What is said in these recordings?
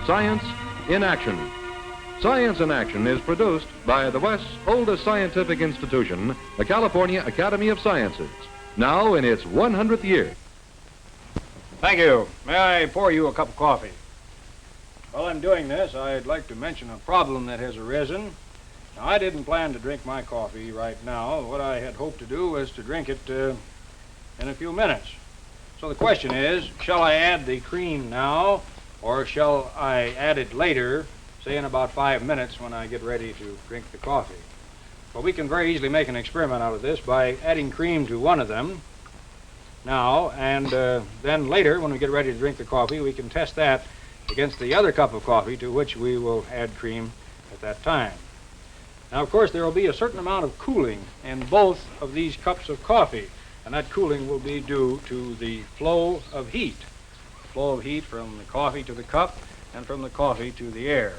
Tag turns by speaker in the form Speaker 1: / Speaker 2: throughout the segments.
Speaker 1: Science in Action. Science in Action is produced by the West's oldest scientific institution, the California Academy of Sciences, now in its 100th year.
Speaker 2: Thank you. May I pour you a cup of coffee? While I'm doing this, I'd like to mention a problem that has arisen. Now, I didn't plan to drink my coffee right now. What I had hoped to do was to drink it in a few minutes. So the question is, shall I add the cream now, or shall I add it later, say in about 5 minutes when I get ready to drink the coffee? Well, we can very easily make an experiment out of this by adding cream to one of them now, and then later when we get ready to drink the coffee, we can test that against the other cup of coffee to which we will add cream at that time. Now, of course, there will be a certain amount of cooling in both of these cups of coffee, and that cooling will be due to the flow of heat. The flow of heat from the coffee to the cup and from the coffee to the air.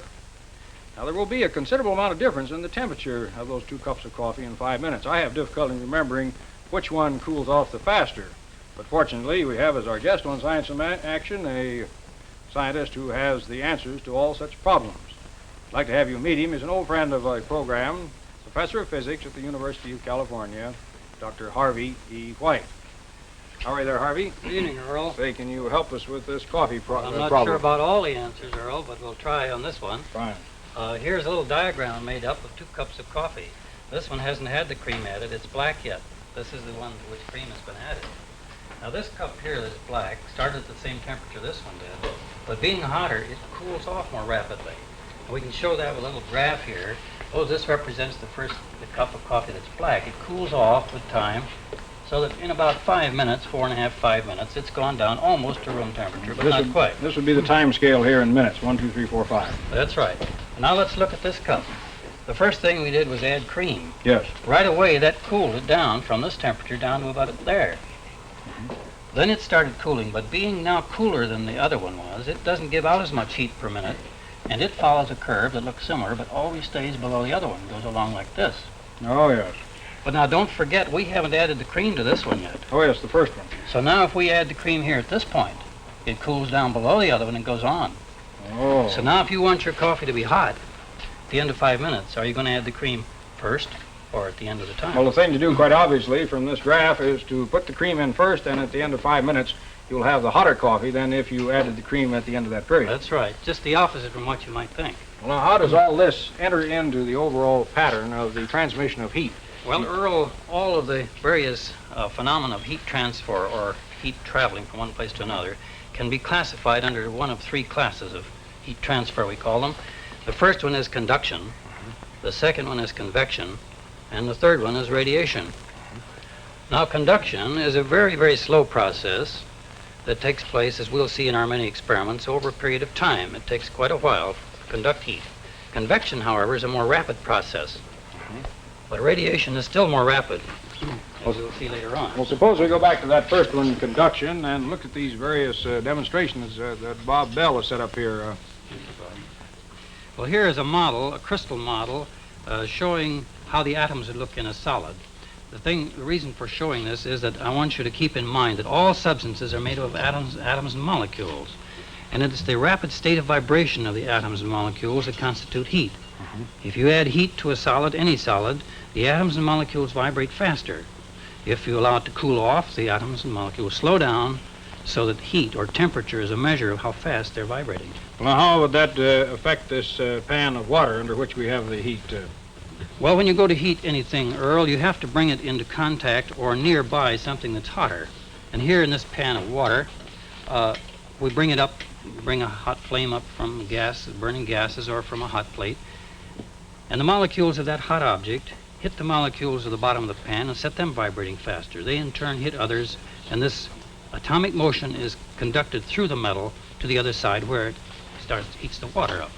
Speaker 2: Now, there will be a considerable amount of difference in the temperature of those 2 cups of coffee in 5 minutes. I have difficulty in remembering which one cools off the faster. But fortunately, we have as our guest on Science in Action a scientist who has the answers to all such problems. I'd like to have you meet him. He's an old friend of our program, professor of physics at the University of California, Dr. Harvey E. White. How are you there, Harvey?
Speaker 3: Good evening, Earl.
Speaker 2: Say, can you help us with this coffee problem?
Speaker 3: I'm not sure about all the answers, Earl, but we'll try on this one.
Speaker 2: Fine.
Speaker 3: Here's a little diagram made up of 2 cups of coffee. This one hasn't had the cream added. It's black yet. This is the one to which cream has been added. Now, this cup here that's black started at the same temperature this one did, but being hotter, it cools off more rapidly. And we can show that with a little graph here. Oh, this represents the cup of coffee that's black. It cools off with time, so that in about 5 minutes, 4.5, 5 minutes, it's gone down almost to room temperature, but not quite.
Speaker 2: This would be the time scale here in minutes, 1, 2, 3, 4, 5.
Speaker 3: That's right. Now let's look at this cup. The first thing we did was add cream.
Speaker 2: Yes.
Speaker 3: Right away, that cooled it down from this temperature down to about there. Then it started cooling, but being now cooler than the other one was, it doesn't give out as much heat per minute, and it follows a curve that looks similar, but always stays below the other one. It goes along like this.
Speaker 2: Oh, yes.
Speaker 3: But now don't forget, we haven't added the cream to this one yet.
Speaker 2: Oh, yes, the first one.
Speaker 3: So now if we add the cream here at this point, it cools down below the other one and goes on.
Speaker 2: Oh.
Speaker 3: So now if you want your coffee to be hot at the end of 5 minutes, are you going to add the cream first or at the end of the time?
Speaker 2: Well, the thing to do, quite obviously, from this graph is to put the cream in first, and at the end of 5 minutes, you'll have the hotter coffee than if you added the cream at the end of that period.
Speaker 3: That's right. Just the opposite from what you might think.
Speaker 2: Well, now, how does all this enter into the overall pattern of the transmission of heat?
Speaker 3: Well, Earl, all of the various phenomena of heat transfer or heat traveling from one place to another can be classified under one of 3 classes of heat transfer, we call them. The first one is conduction, the second one is convection, and the third one is radiation. Now, conduction is a very, very slow process that takes place, as we'll see in our many experiments, over a period of time. It takes quite a while to conduct heat. Convection, however, is a more rapid process. But radiation is still more rapid, as we'll see later on.
Speaker 2: Well, suppose we go back to that first one, conduction, and look at these various demonstrations that Bob Bell has set up here.
Speaker 3: Well, here is a model, a crystal model, showing how the atoms would look in a solid. The reason for showing this is that I want you to keep in mind that all substances are made up of atoms and molecules. And it's the rapid state of vibration of the atoms and molecules that constitute heat. If you add heat to a solid, any solid, the atoms and molecules vibrate faster. If you allow it to cool off, the atoms and molecules slow down so that heat or temperature is a measure of how fast they're vibrating.
Speaker 2: Well, how would that affect this pan of water under which we have the heat?
Speaker 3: Well, when you go to heat anything, Earl, you have to bring it into contact or nearby something that's hotter. And here in this pan of water, we bring it up, bring a hot flame up from burning gases or from a hot plate. And the molecules of that hot object hit the molecules of the bottom of the pan and set them vibrating faster. They in turn hit others, and this atomic motion is conducted through the metal to the other side where it heats the water up.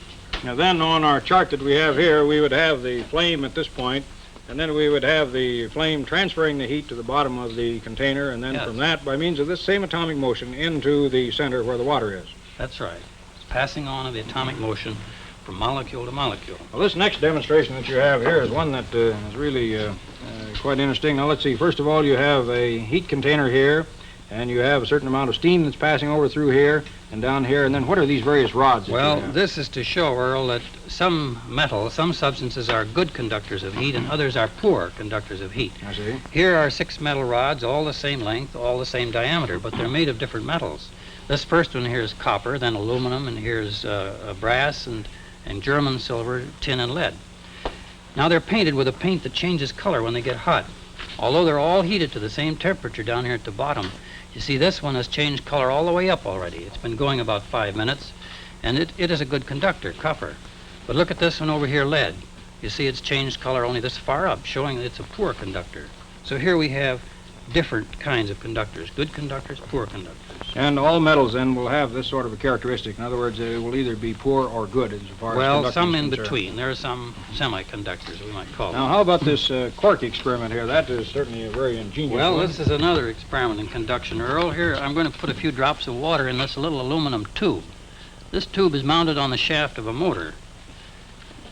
Speaker 2: Now then, on our chart that we have here, we would have the flame at this point, and then we would have the flame transferring the heat to the bottom of the container, and then from that, by means of this same atomic motion, into the center where the water is.
Speaker 3: That's right. It's passing on of the atomic motion from molecule to molecule.
Speaker 2: Well, this next demonstration that you have here is one that is really quite interesting. Now, let's see. First of all, you have a heat container here, and you have a certain amount of steam that's passing over through here and down here, and then what are these various rods that you
Speaker 3: Well,
Speaker 2: have?
Speaker 3: this is to show, Earl, that some metals, some substances are good conductors of heat and others are poor conductors of heat.
Speaker 2: I see.
Speaker 3: Here are 6 metal rods, all the same length, all the same diameter, but they're made of different metals. This first one here is copper, then aluminum, and here's brass and German silver, tin, and lead. Now they're painted with a paint that changes color when they get hot. Although they're all heated to the same temperature down here at the bottom, you see this one has changed color all the way up already. It's been going about 5 minutes, and it is a good conductor, copper. But look at this one over here, lead. You see it's changed color only this far up, showing that it's a poor conductor. So here we have different kinds of conductors, good conductors, poor conductors.
Speaker 2: And all metals then will have this sort of a characteristic. In other words, it will either be poor or good as far as
Speaker 3: Well,
Speaker 2: conducting
Speaker 3: some
Speaker 2: is
Speaker 3: in
Speaker 2: concerned.
Speaker 3: between. There are some semiconductors, we might call them.
Speaker 2: Now, how about this cork experiment here? That is certainly a very ingenious
Speaker 3: Well,
Speaker 2: one.
Speaker 3: this is another experiment in conduction, Earl. Here, I'm going to put a few drops of water in this little aluminum tube. This tube is mounted on the shaft of a motor.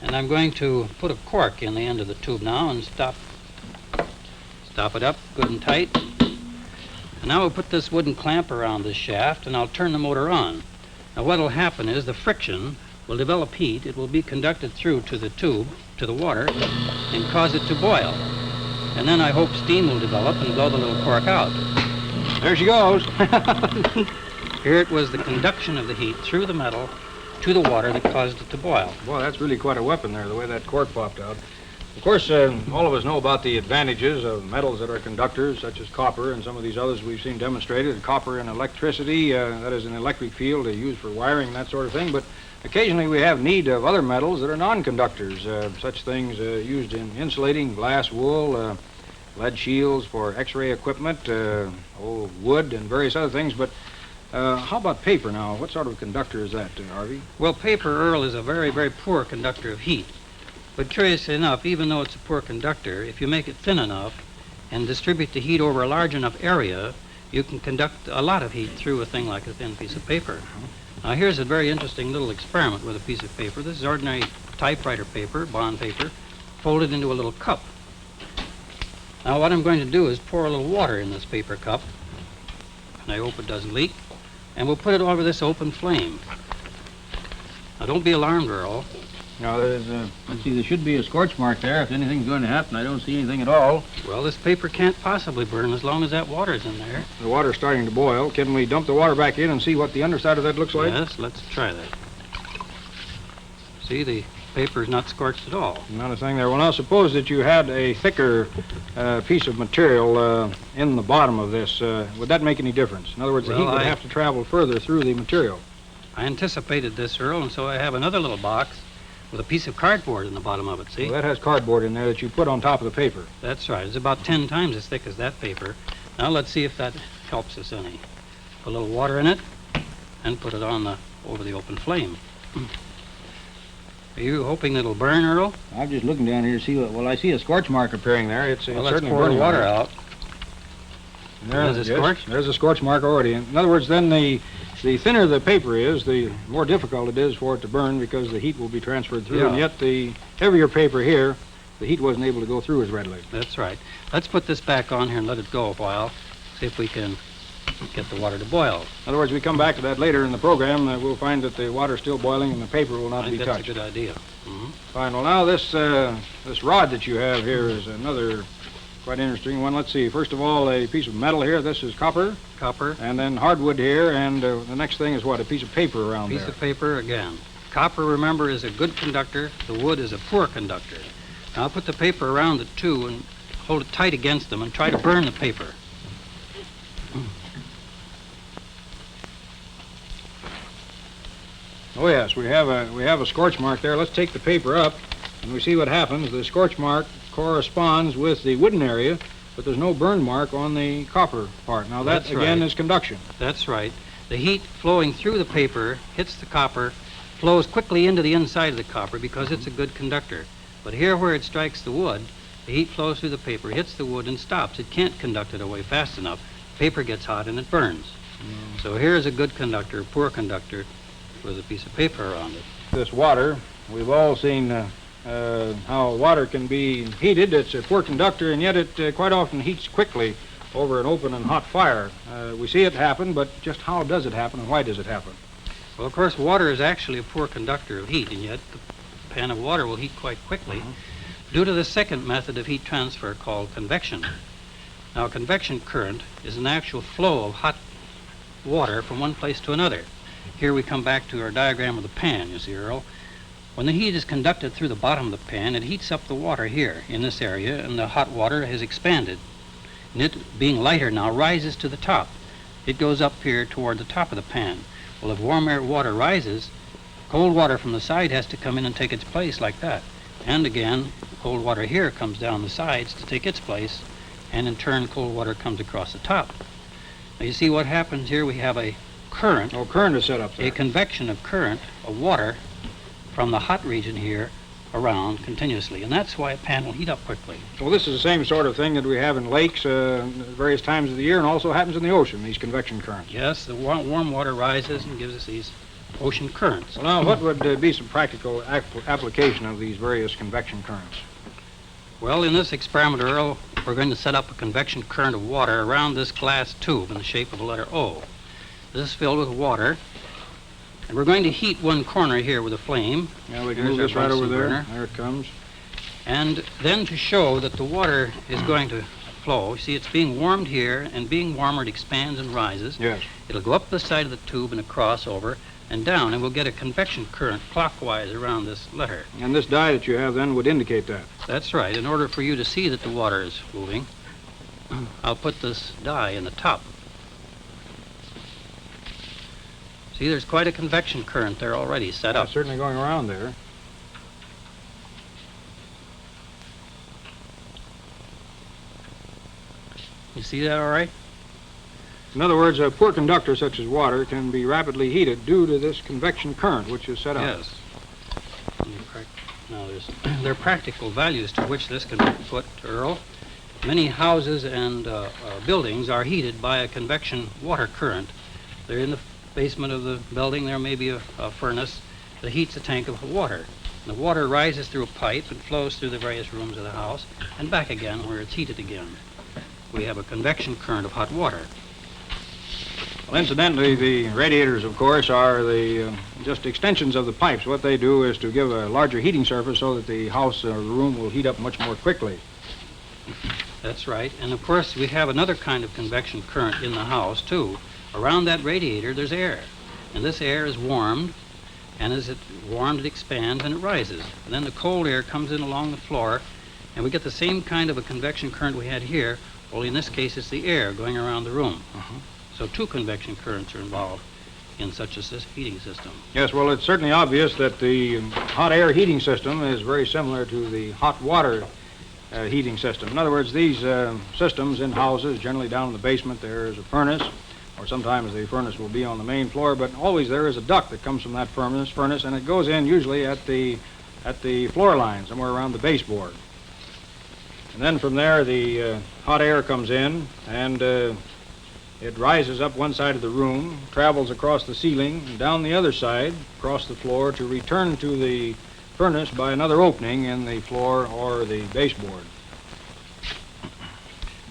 Speaker 3: And I'm going to put a cork in the end of the tube now and stop it up good and tight. And now we'll put this wooden clamp around this shaft, and I'll turn the motor on. Now what will happen is the friction will develop heat. It will be conducted through to the tube, to the water, and cause it to boil. And then I hope steam will develop and blow the little cork out.
Speaker 2: There she goes.
Speaker 3: Here it was the conduction of the heat through the metal to the water that caused it to boil.
Speaker 2: Boy, that's really quite a weapon there, the way that cork popped out. Of course, all of us know about the advantages of metals that are conductors, such as copper and some of these others we've seen demonstrated. Copper in electricity, that is an electric field used for wiring and that sort of thing. But occasionally we have need of other metals that are non-conductors, such things used in insulating, glass, wool, lead shields for X-ray equipment, wood, and various other things. But how about paper now? What sort of conductor is that, Harvey?
Speaker 3: Well, paper, Earl, is a very, very poor conductor of heat. But curiously enough, even though it's a poor conductor, if you make it thin enough and distribute the heat over a large enough area, you can conduct a lot of heat through a thing like a thin piece of paper. Now here's a very interesting little experiment with a piece of paper. This is ordinary typewriter paper, bond paper, folded into a little cup. Now what I'm going to do is pour a little water in this paper cup, and I hope it doesn't leak, and we'll put it over this open flame. Now don't be alarmed, Earl.
Speaker 2: Now, let's see, there should be a scorch mark there. If anything's going to happen, I don't see anything at all.
Speaker 3: Well, this paper can't possibly burn as long as that water's in there.
Speaker 2: The water's starting to boil. Can we dump the water back in and see what the underside of that looks like?
Speaker 3: Yes, let's try that. See, the paper's not scorched at all.
Speaker 2: Not a thing there. Well, now, suppose that you had a thicker piece of material in the bottom of this. Would that make any difference? In other words, the
Speaker 3: Well,
Speaker 2: heat would have to travel further through the material.
Speaker 3: I anticipated this, Earl, and so I have another little box with a piece of cardboard in the bottom of it, see?
Speaker 2: Well, that has cardboard in there that you put on top of the paper.
Speaker 3: That's right. It's about 10 times as thick as that paper. Now let's see if that helps us any. Put a little water in it and put it on over the open flame. Are you hoping it'll burn, Earl?
Speaker 2: I'm just looking down here to see I see a scorch mark appearing there. It's
Speaker 3: Well, let's
Speaker 2: certainly
Speaker 3: pour the
Speaker 2: burning
Speaker 3: water out.
Speaker 2: There's
Speaker 3: a scorch?
Speaker 2: There's a scorch mark already. In other words, then the thinner the paper is, the more difficult it is for it to burn because the heat will be transferred through.
Speaker 3: Yeah.
Speaker 2: And yet the heavier paper here, the heat wasn't able to go through as readily.
Speaker 3: That's right. Let's put this back on here and let it go a while. See if we can get the water to boil.
Speaker 2: In other words, we come back to that later in the program. We'll find that the water's still boiling and the paper will
Speaker 3: I
Speaker 2: not be
Speaker 3: think that's
Speaker 2: touched.
Speaker 3: a good idea. Mm-hmm.
Speaker 2: Fine. Well, now this rod that you have here is another quite interesting one. Let's see. First of all, a piece of metal here. This is copper.
Speaker 3: Copper.
Speaker 2: And then hardwood here. And the next thing is what? A piece of paper around
Speaker 3: Piece
Speaker 2: there.
Speaker 3: of paper again. Copper, remember, is a good conductor. The wood is a poor conductor. Now I'll put the paper around it too and hold it tight against them and try to burn the paper.
Speaker 2: Oh yes, we have a scorch mark there. Let's take the paper up and we see what happens. The scorch mark corresponds with the wooden area, but there's no burn mark on the copper part. Now that
Speaker 3: That's
Speaker 2: again
Speaker 3: right.
Speaker 2: is conduction.
Speaker 3: That's right. The heat flowing through the paper hits the copper, flows quickly into the inside of the copper because it's a good conductor. But here where it strikes the wood, the heat flows through the paper, hits the wood, and stops. It can't conduct it away fast enough. Paper gets hot and it burns. So here's a good conductor, poor conductor, with a piece of paper around it.
Speaker 2: This water, we've all seen how water can be heated. It's a poor conductor, and yet it quite often heats quickly over an open and hot fire. We see it happen, but just how does it happen and why does it happen?
Speaker 3: Well, of course, water is actually a poor conductor of heat, and yet the pan of water will heat quite quickly due to the second method of heat transfer called convection. Now, convection current is an actual flow of hot water from one place to another. Here we come back to our diagram of the pan, you see, Earl. When the heat is conducted through the bottom of the pan, it heats up the water here in this area, and the hot water has expanded. And it, being lighter now, rises to the top. It goes up here toward the top of the pan. Well, if warm air water rises, cold water from the side has to come in and take its place like that. And again, cold water here comes down the sides to take its place, and in turn, cold water comes across the top. Now, you see what happens here? We have a current.
Speaker 2: Oh, current is set up there.
Speaker 3: A convection of current, of water, from the hot region here around continuously, and that's why a pan will heat up quickly.
Speaker 2: Well, this is the same sort of thing that we have in lakes various times of the year and also happens in the ocean, these convection currents.
Speaker 3: Yes, the warm water rises and gives us these ocean currents.
Speaker 2: Well, now, what would be some practical application of these various convection currents?
Speaker 3: Well, in this experiment, Earl, we're going to set up a convection current of water around this glass tube in the shape of the letter O. This is filled with water, and we're going to heat one corner here with a flame.
Speaker 2: Yeah, we can
Speaker 3: Here's
Speaker 2: move
Speaker 3: our
Speaker 2: this right over
Speaker 3: Bunsen
Speaker 2: there.
Speaker 3: burner.
Speaker 2: There it comes.
Speaker 3: And then to show that the water is going to flow, you see it's being warmed here, and being warmer it expands and rises.
Speaker 2: Yes.
Speaker 3: It'll go up the side of the tube and across over and down, and we'll get a convection current clockwise around this letter.
Speaker 2: And this dye that you have then would indicate that.
Speaker 3: That's right. In order for you to see that the water is moving, I'll put this dye in the top. See, there's quite a convection current there already set up.
Speaker 2: Certainly going around there.
Speaker 3: You see that all right?
Speaker 2: In other words, a poor conductor such as water can be rapidly heated due to this convection current which is set up.
Speaker 3: Yes. Now, there are practical values to which this can be put, Earl. Many houses and buildings are heated by a convection water current. They're in the basement of the building. There may be a furnace that heats a tank of water. The water rises through a pipe and flows through the various rooms of the house and back again where it's heated again. We have a convection current of hot water.
Speaker 2: Well, incidentally, the radiators, of course, are the just extensions of the pipes. What they do is to give a larger heating surface so that the house or the room will heat up much more quickly.
Speaker 3: That's right. And of course, we have another kind of convection current in the house, too. Around that radiator, there's air. And this air is warmed, and as it warmed, it expands and it rises. And then the cold air comes in along the floor, and we get the same kind of a convection current we had here, only in this case it's the air going around the room. So two convection currents are involved in such a heating system.
Speaker 2: Yes, well, it's certainly obvious that the hot air heating system is very similar to the hot water heating system. In other words, these systems in houses, generally down in the basement, there is a furnace, or sometimes the furnace will be on the main floor, but always there is a duct that comes from that furnace, and it goes in usually at the floor line, somewhere around the baseboard. And then from there, the hot air comes in, and it rises up one side of the room, travels across the ceiling, and down the other side, across the floor, to return to the furnace by another opening in the floor or the baseboard.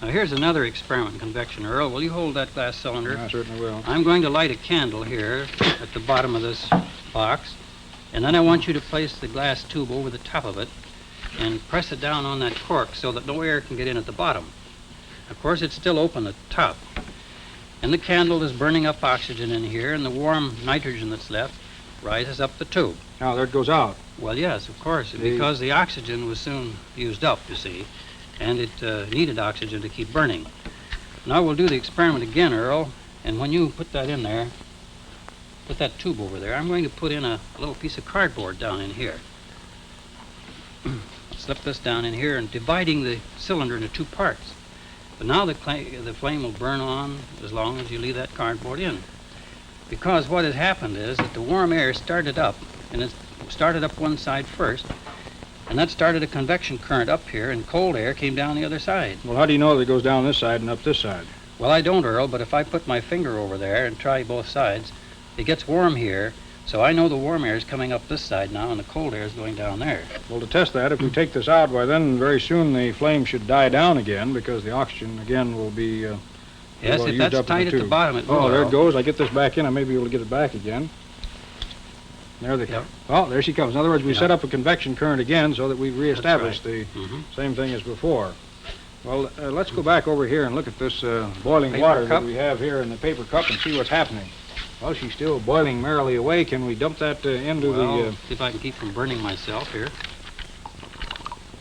Speaker 3: Now here's another experiment in convection, Earl. Will you hold that glass cylinder?
Speaker 2: I certainly will.
Speaker 3: I'm going to light a candle here at the bottom of this box, and then I want you to place the glass tube over the top of it and press it down on that cork so that no air can get in at the bottom. Of course, it's still open at the top. And the candle is burning up oxygen in here, and the warm nitrogen that's left rises up the tube.
Speaker 2: Now, there it goes out.
Speaker 3: Well, yes, of course, because the oxygen was soon used up, you see, and it needed oxygen to keep burning. Now we'll do the experiment again, Earl, and when you put that in there, put that tube over there, I'm going to put in a little piece of cardboard down in here. Slip this down in here and dividing the cylinder into two parts. But now the flame will burn on as long as you leave that cardboard in. Because what has happened is that the warm air started up, and it started up one side first, and that started a convection current up here, and cold air came down the other side.
Speaker 2: Well, how do you know that it goes down this side and up this side?
Speaker 3: Well, I don't, Earl, but if I put my finger over there and try both sides, it gets warm here, So I know the warm air is coming up this side now and the cold air is going down there.
Speaker 2: Well, to test that, if we take this out, why then very soon the flame should die down again because the oxygen again will be
Speaker 3: Yes, if that's tight at the bottom, it will.
Speaker 2: Oh, there it goes. I get this back in. I may be able to get it back again. There they
Speaker 3: Yep.
Speaker 2: Oh, there she comes. In other words, we set up a convection current again so that we reestablish
Speaker 3: right.
Speaker 2: the same thing as before. Well, let's go back over here and look at this boiling
Speaker 3: Paper
Speaker 2: water
Speaker 3: cup.
Speaker 2: that we have here in the paper cup and see what's happening. Well, she's still boiling merrily away. Can we dump that into
Speaker 3: Well, see if I can keep from burning myself here.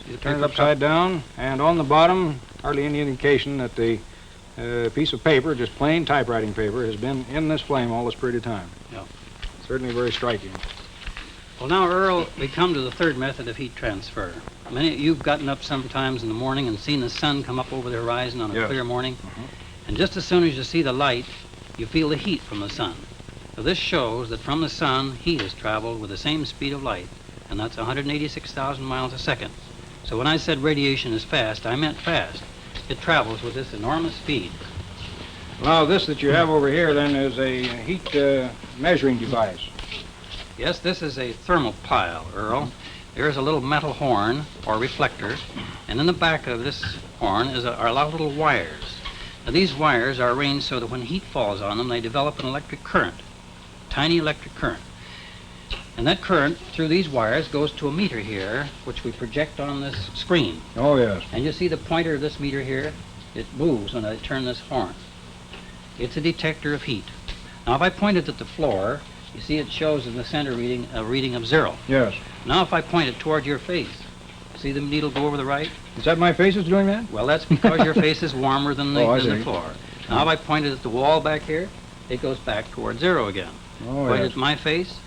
Speaker 3: See the
Speaker 2: turn it
Speaker 3: paper
Speaker 2: upside down, and on the bottom, hardly any indication that the piece of paper, just plain typewriting paper, has been in this flame all this period of time.
Speaker 3: Yeah.
Speaker 2: Certainly very striking.
Speaker 3: Well, now, Earl, we come to the third method of heat transfer. Many of you've gotten up sometimes in the morning and seen the sun come up over the horizon on a
Speaker 2: Yes.
Speaker 3: clear morning. And just as soon as you see the light, you feel the heat from the sun. So this shows that from the sun, heat has traveled with the same speed of light, and that's 186,000 miles a second. So when I said radiation is fast, I meant fast. It travels with this enormous speed.
Speaker 2: Now, this that you have over here, then, is a heat measuring device.
Speaker 3: Yes, this is a thermal pile, Earl. There's a little metal horn, or reflector, and in the back of this horn are a lot of little wires. Now, these wires are arranged so that when heat falls on them, they develop an electric current, tiny electric current. And that current, through these wires, goes to a meter here, which we project on this screen.
Speaker 2: Oh, yes.
Speaker 3: And you see the pointer of this meter here? It moves when I turn this horn. It's a detector of heat. Now, if I point it at the floor, you see it shows in the center reading a reading of 0.
Speaker 2: Yes.
Speaker 3: Now, if I point it toward your face, see the needle go over the right?
Speaker 2: Is that my face that's doing that?
Speaker 3: Well, that's because your face is warmer than the,
Speaker 2: Oh, I
Speaker 3: than the
Speaker 2: see.
Speaker 3: floor. Now, if I point it at the wall back here, it goes back toward 0 again.
Speaker 2: Oh,
Speaker 3: Point
Speaker 2: yes.
Speaker 3: it at my face,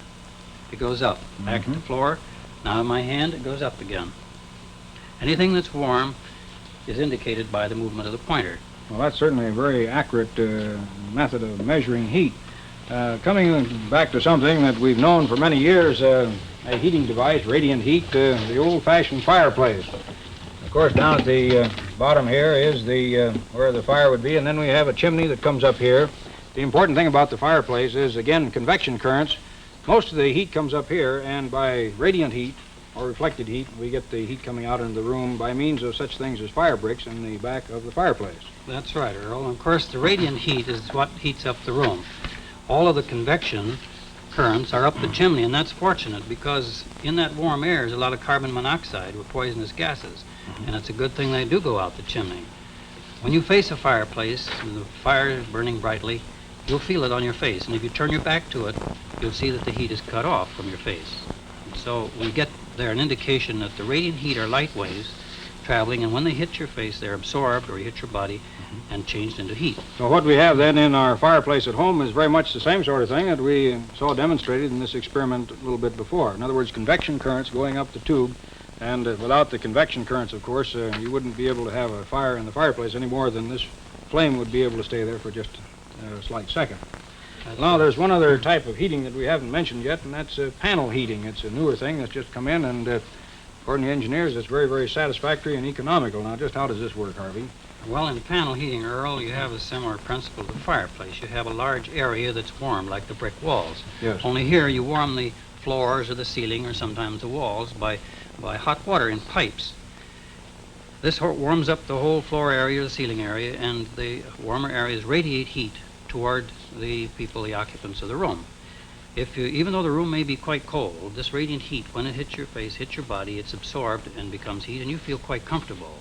Speaker 3: it goes up. Back at the floor. Now, in my hand, it goes up again. Anything that's warm is indicated by the movement of the pointer.
Speaker 2: Well, that's certainly a very accurate method of measuring heat. Coming back to something that we've known for many years, a heating device, radiant heat, the old-fashioned fireplace. Of course, down at the bottom here is the where the fire would be, and then we have a chimney that comes up here. The important thing about the fireplace is, again, convection currents. Most of the heat comes up here, and by radiant heat, or reflected heat, we get the heat coming out into the room by means of such things as fire bricks in the back of the fireplace.
Speaker 3: That's right, Earl. And of course, the radiant heat is what heats up the room. All of the convection currents are up the chimney, and that's fortunate because in that warm air is a lot of carbon monoxide with poisonous gases, and it's a good thing they do go out the chimney. When you face a fireplace and the fire is burning brightly, you'll feel it on your face, and if you turn your back to it, you'll see that the heat is cut off from your face. And so we get there an indication that the radiant heat are light waves traveling, and when they hit your face, they're absorbed or hit your body and changed into heat.
Speaker 2: So what we have then in our fireplace at home is very much the same sort of thing that we saw demonstrated in this experiment a little bit before. In other words, convection currents going up the tube, and without the convection currents, of course, you wouldn't be able to have a fire in the fireplace any more than this flame would be able to stay there for just a slight second. Now, there's one other type of heating that we haven't mentioned yet, and that's panel heating. It's a newer thing that's just come in, and according to engineers, it's very, very satisfactory and economical. Now, just how does this work, Harvey?
Speaker 3: Well, in panel heating, Earl, you have a similar principle to the fireplace. You have a large area that's warm, like the brick walls.
Speaker 2: Yes.
Speaker 3: Only here you warm the floors or the ceiling or sometimes the walls by hot water in pipes. This warms up the whole floor area, the ceiling area, and the warmer areas radiate heat toward the people, the occupants of the room. Even though the room may be quite cold, this radiant heat, when it hits your face, hits your body, it's absorbed and becomes heat, and you feel quite comfortable.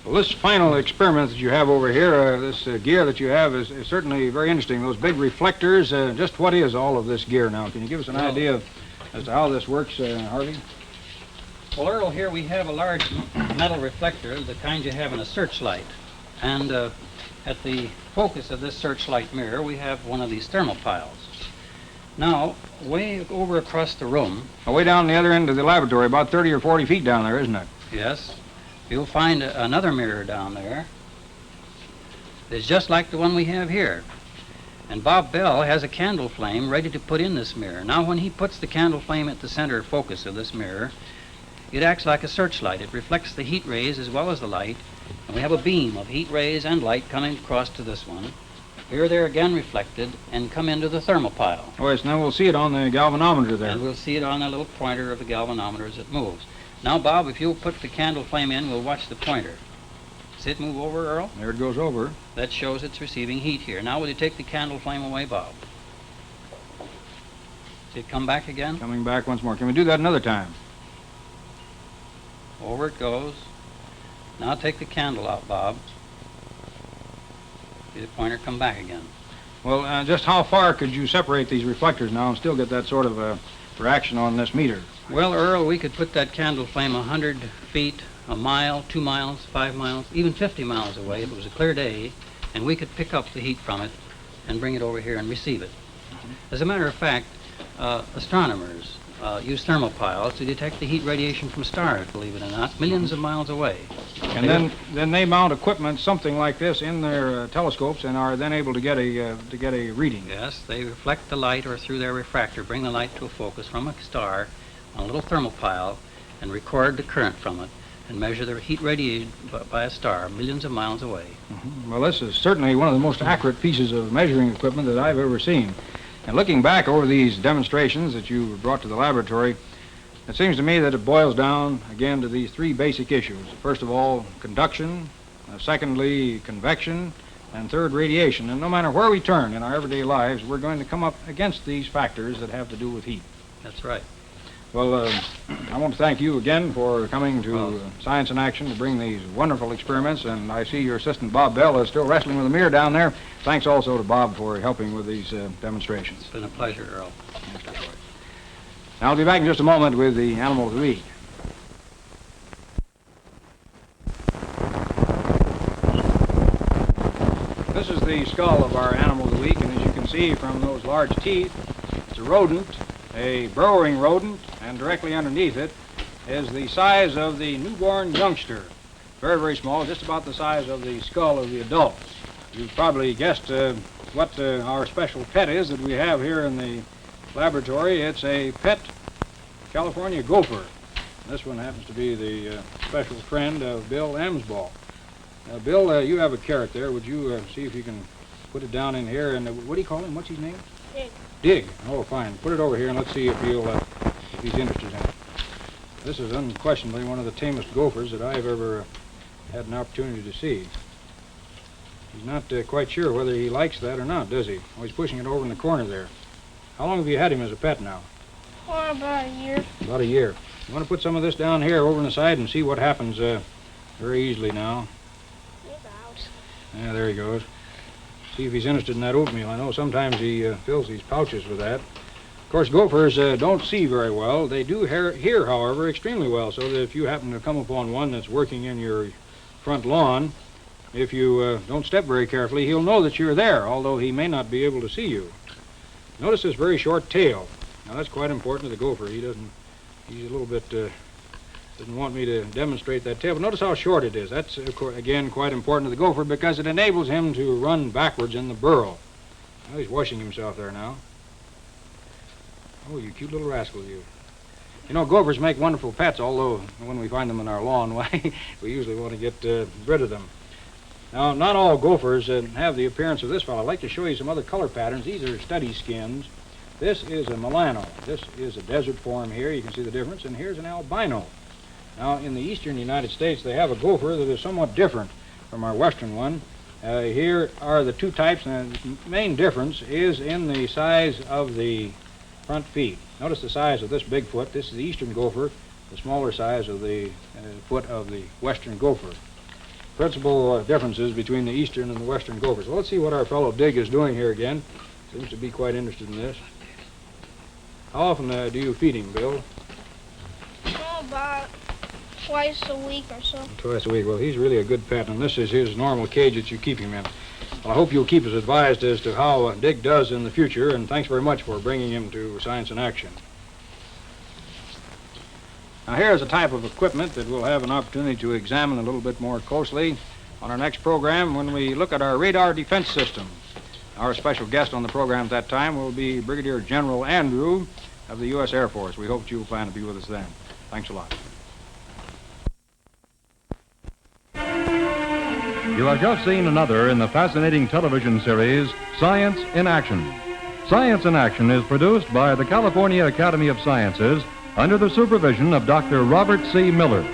Speaker 2: Well, this final experiment that you have over here, this gear that you have is certainly very interesting. Those big reflectors, just what is all of this gear now? Can you give us an idea as to how this works, Harvey?
Speaker 3: Well, Earl, here we have a large metal reflector, the kind you have in a searchlight. And at the focus of this searchlight mirror, we have one of these thermal piles. Now, way over across the room...
Speaker 2: Way down the other end of the laboratory, about 30 or 40 feet down there, isn't it?
Speaker 3: Yes. You'll find another mirror down there. It's just like the one we have here. And Bob Bell has a candle flame ready to put in this mirror. Now, when he puts the candle flame at the center focus of this mirror, it acts like a searchlight. It reflects the heat rays as well as the light. And we have a beam of heat rays and light coming across to this one. Here they're again reflected and come into the thermopile.
Speaker 2: Oh, yes, now we'll see it on the galvanometer there.
Speaker 3: And we'll see it on the little pointer of the galvanometer as it moves. Now, Bob, if you'll put the candle flame in, we'll watch the pointer. See it move over, Earl?
Speaker 2: There it goes over.
Speaker 3: That shows it's receiving heat here. Now, will you take the candle flame away, Bob? See it come back again?
Speaker 2: Coming back once more. Can we do that another time?
Speaker 3: Over it goes. Now take the candle out, Bob. See the pointer come back again.
Speaker 2: Well, just how far could you separate these reflectors now and still get that sort of a reaction on this meter?
Speaker 3: Well, Earl, we could put that candle flame 100 feet, a mile, 2 miles, 5 miles, even 50 miles away if it was a clear day, and we could pick up the heat from it and bring it over here and receive it. As a matter of fact, astronomers use thermopiles to detect the heat radiation from stars, believe it or not, millions of miles away.
Speaker 2: And then they mount equipment, something like this, in their telescopes and are then able to get a reading.
Speaker 3: Yes, they reflect the light or through their refractor, bring the light to a focus from a star on a little thermopile and record the current from it and measure the heat radiated by a star millions of miles away.
Speaker 2: Mm-hmm. Well, this is certainly one of the most accurate pieces of measuring equipment that I've ever seen. And looking back over these demonstrations that you brought to the laboratory, it seems to me that it boils down, again, to these three basic issues. First of all, conduction, secondly, convection, and third, radiation. And no matter where we turn in our everyday lives, we're going to come up against these factors that have to do with heat.
Speaker 3: That's right.
Speaker 2: Well, I want to thank you again for coming to Science in Action to bring these wonderful experiments, and I see your assistant, Bob Bell, is still wrestling with a mirror down there. Thanks also to Bob for helping with these demonstrations.
Speaker 3: It's been a pleasure, Earl.
Speaker 2: Now, I'll be back in just a moment with the animal of the week. This is the skull of our animal of the week, and as you can see from those large teeth, it's a rodent, a burrowing rodent, and directly underneath it is the size of the newborn youngster. Very, very small, just about the size of the skull of the adult. You've probably guessed what our special pet is that we have here in the laboratory. It's a pet California gopher. This one happens to be the special friend of Bill Emsball. Bill, you have a carrot there. Would you see if you can put it down in here? And what do you call him? What's his name?
Speaker 4: Dig.
Speaker 2: Dig. Oh, fine. Put it over here and let's see if he's interested in it. This is unquestionably one of the tamest gophers that I've ever had an opportunity to see. He's not quite sure whether he likes that or not, does he? Oh, he's pushing it over in the corner there. How long have you had him as a pet now?
Speaker 4: Oh, about a year.
Speaker 2: About a year. You want to put some of this down here over on the side and see what happens very easily now.
Speaker 4: He's out.
Speaker 2: Yeah, there he goes. See if he's interested in that oatmeal. I know sometimes he fills these pouches with that. Of course, gophers don't see very well. They do hear, however, extremely well, so that if you happen to come upon one that's working in your front lawn, if you don't step very carefully, he'll know that you're there, although he may not be able to see you. Notice this very short tail. Now, that's quite important to the gopher. He's a little bit, doesn't want me to demonstrate that tail, but notice how short it is. That's, again, quite important to the gopher because it enables him to run backwards in the burrow. Now, he's washing himself there now. Oh, you cute little rascal, you. You know, gophers make wonderful pets, although when we find them in our lawn, why, we usually want to get rid of them. Now, not all gophers have the appearance of this fellow. I'd like to show you some other color patterns. These are study skins. This is a Milano. This is a desert form here. You can see the difference. And here's an albino. Now, in the eastern United States, they have a gopher that is somewhat different from our western one. Here are the two types, and the main difference is in the size of the front feet. Notice the size of this big foot. This is the eastern gopher, the smaller size of the foot of the western gopher. Principal differences between the eastern and the western gophers. Well, let's see what our fellow Dig is doing here again. Seems to be quite interested in this. How often do you feed him, Bill?
Speaker 4: Oh, about twice a week or so.
Speaker 2: Twice a week. Well, he's really a good pet, and this is his normal cage that you keep him in. Well, I hope you'll keep us advised as to how Dig does in the future, and thanks very much for bringing him to Science in Action. Now, here's a type of equipment that we'll have an opportunity to examine a little bit more closely on our next program when we look at our radar defense system. Our special guest on the program at that time will be Brigadier General Andrew of the U.S. Air Force. We hope you'll plan to be with us then. Thanks a lot.
Speaker 1: You have just seen another in the fascinating television series, Science in Action. Science in Action is produced by the California Academy of Sciences under the supervision of Dr. Robert C. Miller.